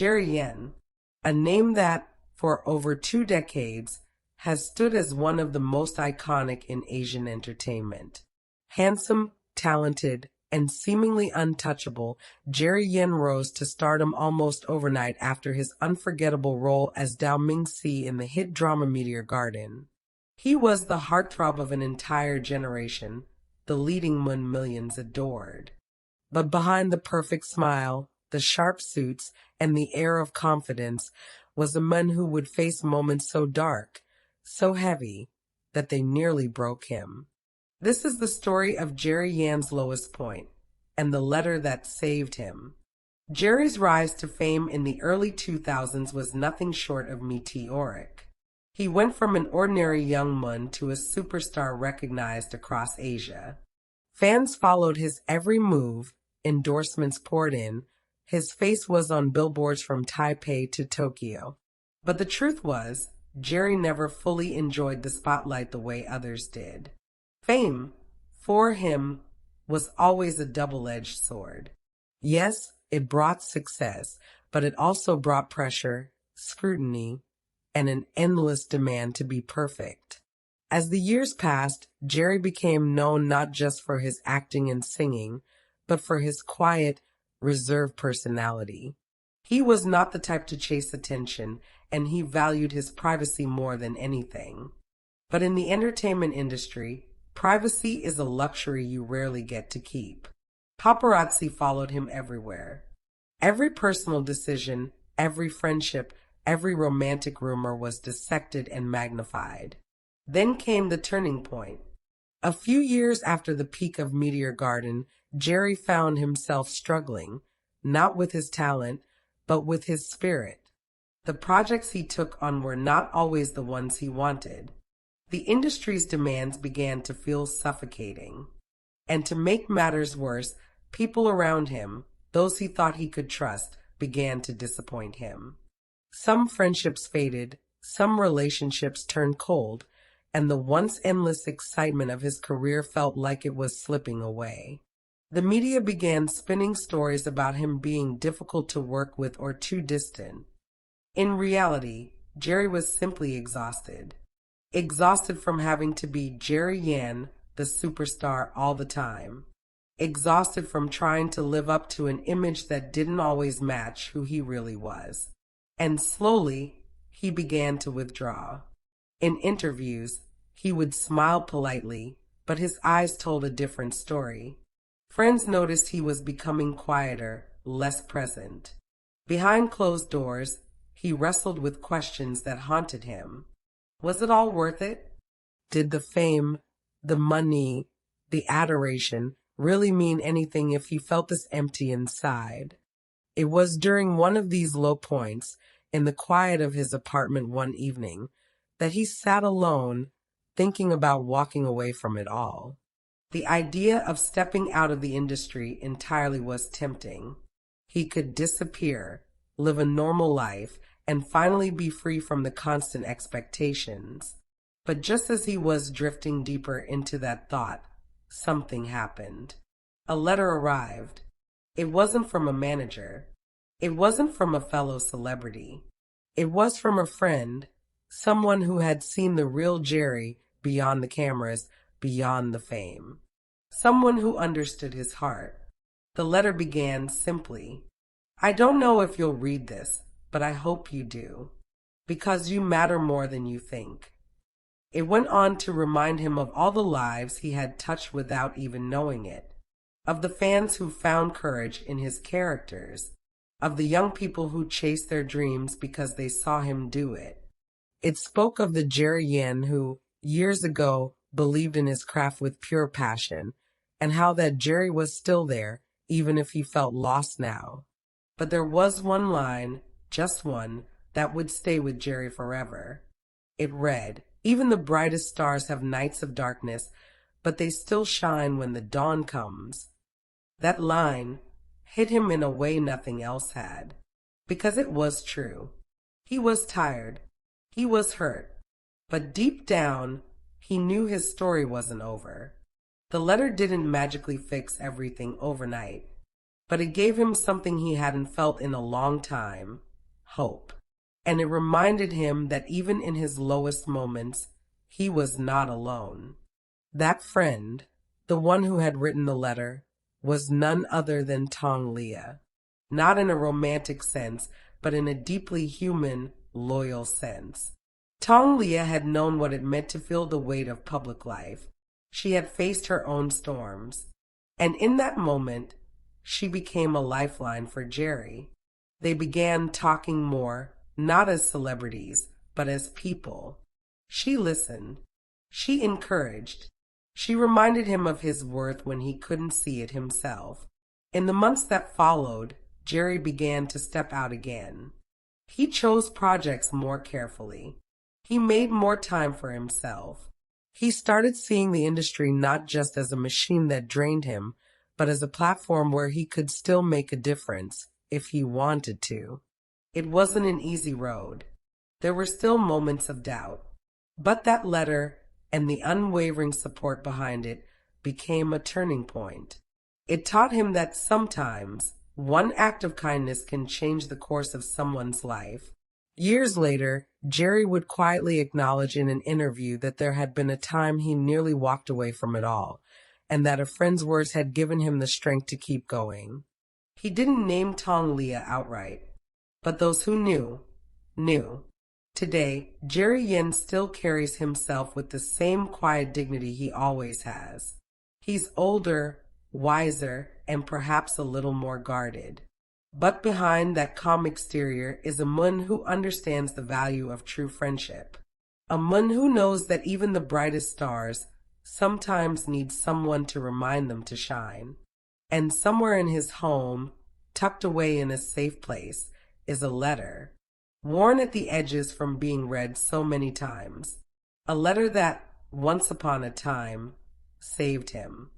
Jerry Yan, a name that, for over 2 decades, has stood as one of the most iconic in Asian entertainment. Handsome, talented, and seemingly untouchable, Jerry Yan rose to stardom almost overnight after his unforgettable role as Dao Mingxi in the hit drama Meteor Garden. He was the heartthrob of an entire generation, the leading man millions adored. But behind the perfect smile, the sharp suits, and the air of confidence was a man who would face moments so dark, so heavy, that they nearly broke him. This is the story of Jerry Yan's lowest point, and the letter that saved him. Jerry's rise to fame in the early 2000s was nothing short of meteoric. He went from an ordinary young man to a superstar recognized across Asia. Fans followed his every move, endorsements poured in, his face was on billboards from Taipei to Tokyo. But the truth was, Jerry never fully enjoyed the spotlight the way others did. Fame, for him, was always a double-edged sword. Yes, it brought success, but it also brought pressure, scrutiny, and an endless demand to be perfect. As the years passed, Jerry became known not just for his acting and singing, but for his quiet, reserved personality. He was not the type to chase attention, and he valued his privacy more than anything. But in the entertainment industry, privacy is a luxury you rarely get to keep. Paparazzi followed him everywhere. Every personal decision, every friendship, every romantic rumor was dissected and magnified. Then came the turning point. A few years after the peak of Meteor Garden, Jerry found himself struggling, not with his talent, but with his spirit. The projects he took on were not always the ones he wanted. The industry's demands began to feel suffocating. And to make matters worse, people around him, those he thought he could trust, began to disappoint him. Some friendships faded, some relationships turned cold, and the once endless excitement of his career felt like it was slipping away. The media began spinning stories about him being difficult to work with or too distant. In reality, Jerry was simply exhausted. Exhausted from having to be Jerry Yan, the superstar, all the time. Exhausted from trying to live up to an image that didn't always match who he really was. And slowly, he began to withdraw. In interviews, he would smile politely, but his eyes told a different story. Friends noticed he was becoming quieter, less present. Behind closed doors, he wrestled with questions that haunted him. Was it all worth it? Did the fame, the money, the adoration really mean anything if he felt this empty inside? It was during one of these low points, in the quiet of his apartment one evening, that he sat alone, thinking about walking away from it all. The idea of stepping out of the industry entirely was tempting. He could disappear, live a normal life, and finally be free from the constant expectations. But just as he was drifting deeper into that thought, something happened. A letter arrived. It wasn't from a manager. It wasn't from a fellow celebrity. It was from a friend, someone who had seen the real Jerry beyond the cameras, beyond the fame. Someone who understood his heart. The letter began simply, "I don't know if you'll read this, but I hope you do, because you matter more than you think." It went on to remind him of all the lives he had touched without even knowing it, of the fans who found courage in his characters, of the young people who chased their dreams because they saw him do it. It spoke of the Jerry Yan who, years ago, believed in his craft with pure passion, and how that Jerry was still there, even if he felt lost now. But there was one line, just one, that would stay with Jerry forever. It read, "Even the brightest stars have nights of darkness, but they still shine when the dawn comes." That line hit him in a way nothing else had, because it was true. He was tired. He was hurt. But deep down, he knew his story wasn't over. The letter didn't magically fix everything overnight, but it gave him something he hadn't felt in a long time, hope. And it reminded him that even in his lowest moments, he was not alone. That friend, the one who had written the letter, was none other than Tong Liya. Not in a romantic sense, but in a deeply human, loyal sense. Tong Liya had known what it meant to feel the weight of public life. She had faced her own storms. And in that moment, she became a lifeline for Jerry. They began talking more, not as celebrities, but as people. She listened. She encouraged. She reminded him of his worth when he couldn't see it himself. In the months that followed, Jerry began to step out again. He chose projects more carefully. He made more time for himself. He started seeing the industry not just as a machine that drained him, but as a platform where he could still make a difference if he wanted to. It wasn't an easy road. There were still moments of doubt. But that letter and the unwavering support behind it became a turning point. It taught him that sometimes one act of kindness can change the course of someone's life. Years later, Jerry would quietly acknowledge in an interview that there had been a time he nearly walked away from it all, and that a friend's words had given him the strength to keep going. He didn't name Tong Liya outright, but those who knew, knew. Today, Jerry Yin still carries himself with the same quiet dignity he always has. He's older, wiser, and perhaps a little more guarded. But behind that calm exterior is a Mun who understands the value of true friendship. A Mun who knows that even the brightest stars sometimes need someone to remind them to shine. And somewhere in his home, tucked away in a safe place, is a letter, worn at the edges from being read so many times. A letter that, once upon a time, saved him.